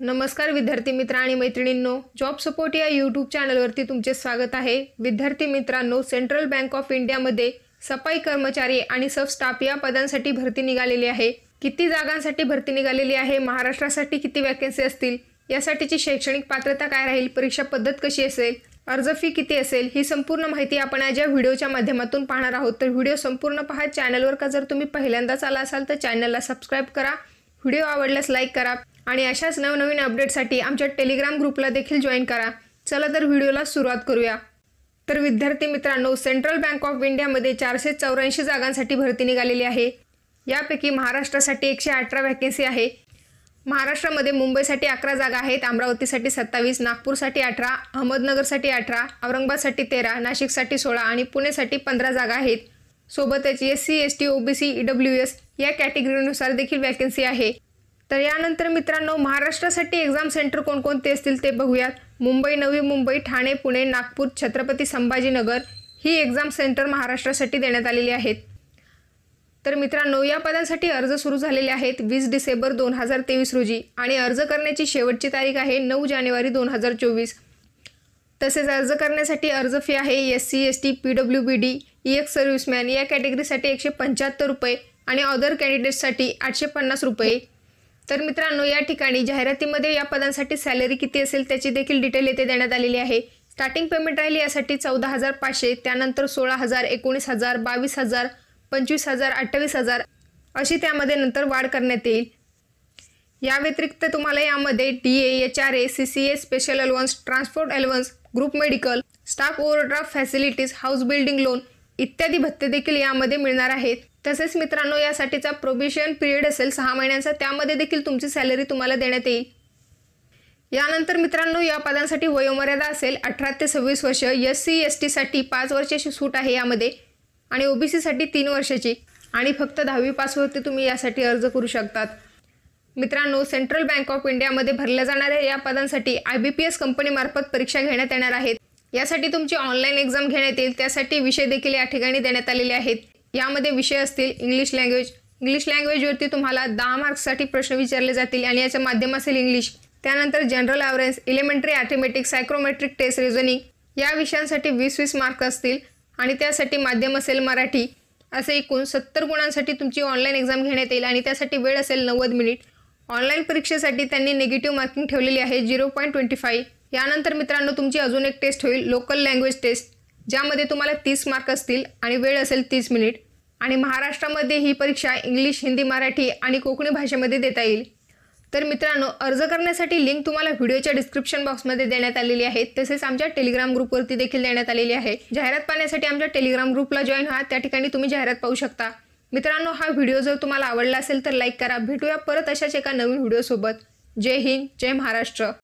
नमस्कार विद्यार्थी मित्र आणि मैत्रिणींनो, जॉब सपोर्ट या यूट्यूब चॅनलवरती तुमचे स्वागत आहे। विद्यार्थी मित्रांनो, सेंट्रल बँक ऑफ इंडियामध्ये सफाई कर्मचारी आणि सब स्टाफ या पदांसाठी भरती निघालेली आहे। किती जागांसाठी भरती निघालेली आहे, महाराष्ट्रासाठी किती वॅकन्सी असतील, यासाठीची शैक्षणिक पात्रता काय राहील, परीक्षा पद्धत कशी असेल, अर्ज फी किती असेल, ही संपूर्ण माहिती आपण आज या व्हिडिओच्या माध्यमातून पाहणार आहोत। तर व्हिडिओ संपूर्ण पहा। चॅनलवर का जर तुम्ही पहिल्यांदाच आला असाल तर चॅनलला सबस्क्राइब करा, व्हिडिओ आवडल्यास लाईक करा आणि अशाच नवनवीन अपडेटसाठी आमच्या टेलिग्राम ग्रुपला देखील जॉइन करा। चला तर व्हिडिओला सुरुवात करूया। तर विद्यार्थी मित्रांनो, सेंट्रल बँक ऑफ इंडियामध्ये 484 जागांसाठी भरती निघालेली आहे। यापैकी महाराष्ट्रासाठी 118 वॅकन्सी आहे। महाराष्ट्रामध्ये मुंबईसाठी 11 जागा आहेत, अमरावतीसाठी 27, नागपूरसाठी 18, अहमदनगरसाठी 18, औरंगाबादसाठी 13, नाशिकसाठी 16 आणि पुणेसाठी 15 जागा आहेत। सोबतच SC ST OBC EWS या कॅटेगरीनुसार देखील वॅकन्सी आहे। तर यानंतर मित्रांनो, महाराष्ट्रासाठी एक्झाम सेंटर कोणकोणते असतील ते बघूयात। मुंबई, नवी मुंबई, ठाणे, पुणे, नागपूर, छत्रपती संभाजीनगर ही एक्झाम सेंटर महाराष्ट्रासाठी देण्यात आलेली आहेत। तर मित्रांनो, या पदांसाठी अर्ज सुरू झालेले आहेत 20 डिसेंबर 2023 रोजी आणि अर्ज करण्याची शेवटची तारीख आहे 9 जानेवारी 2024। तसेच अर्ज करण्यासाठी अर्ज फी आहे SC ST PWBD EX serviceman या कॅटेगरीसाठी 175 रुपये आणि अदर कॅन्डिडेट्ससाठी 850 रुपये। तर मित्रांनो, या ठिकाणी जाहिरातीमध्ये या पदांसाठी सॅलरी किती असेल त्याची देखील डिटेल येथे देण्यात आलेली आहे। स्टार्टिंग पेमेंट राहिली यासाठी 14,500, त्यानंतर 16,000, 19,000, 22,000, 25,000, 28,000 अशी त्यामध्ये नंतर वाढ करण्यात येईल। या व्यतिरिक्त तुम्हाला यामध्ये DA, HRA, CCA, special allowance, transport allowance, group medical, staff overdraft facilities, house building loan इत्यादी भत्ते देखील यामध्ये मिळणार आहेत। तसेच मित्रांनो, यासाठीचा प्रोबेशन पिरियड असेल 6 महिन्यांचा, त्यामध्ये देखील तुमची सॅलरी तुम्हाला देण्यात येईल। यानंतर मित्रांनो, या पदांसाठी वयोमर्यादा असेल 18 ते 26 वर्ष, SC ST साठी 5 वर्षाची सूट आहे यामध्ये आणि OBC साठी 3 वर्षाची आणि फक्त 10वी पासवरती तुम्ही यासाठी अर्ज करू शकतात। मित्रांनो, सेंट्रल बँक ऑफ इंडियामध्ये भरल्या जाणाऱ्या या पदांसाठी IBPS कंपनीमार्फत परीक्षा घेण्यात येणार आहेत। यासाठी तुमची ऑनलाईन एक्झाम घेण्यात येईल, त्यासाठी विषय देखील या ठिकाणी देण्यात आलेले आहेत। यामध्ये विषय असतील इंग्लिश लँग्वेजवरती तुम्हाला 10 मार्क्ससाठी प्रश्न विचारले जातील आणि याचे माध्यम असेल इंग्लिश। त्यानंतर general awareness, elementary arithmetics, psychometric test, reasoning या विषयांसाठी 20-20 मार्क असतील आणि त्यासाठी माध्यम असेल मराठी। असे एकूण 70 गुणांसाठी तुमची ऑनलाईन एक्झाम घेण्यात येईल आणि त्यासाठी वेळ असेल 90 मिनिट। ऑनलाईन परीक्षेसाठी त्यांनी निगेटिव्ह मार्किंग ठेवलेली आहे 0.25। यानंतर मित्रांनो, तुमची अजून एक टेस्ट होईल लोकल लँग्वेज टेस्ट, ज्यामध्ये तुम्हाला 30 मार्क असतील आणि वेळ असेल 30 मिनिट आणि महाराष्ट्रामध्ये ही परीक्षा इंग्लिश, हिंदी, मराठी आणि कोकणी भाषेमध्ये देता येईल। तर मित्रांनो, अर्ज करण्यासाठी लिंक तुम्हाला व्हिडिओच्या डिस्क्रिप्शन बॉक्समध्ये देण्यात आलेली आहे, तसेच आमच्या टेलिग्राम ग्रुपवरती देखील देण्यात आलेली आहे। जाहिरात पाहण्यासाठी आमच्या टेलिग्राम ग्रुपला जॉईन व्हा, त्या ठिकाणी तुम्ही जाहिरात पाहू शकता। मित्रांनो, हा व्हिडिओ जर तुम्हाला आवडला असेल तर लाईक करा। भेटूया परत अशाच एका नवीन व्हिडिओसोबत। जय हिंद, जय महाराष्ट्र।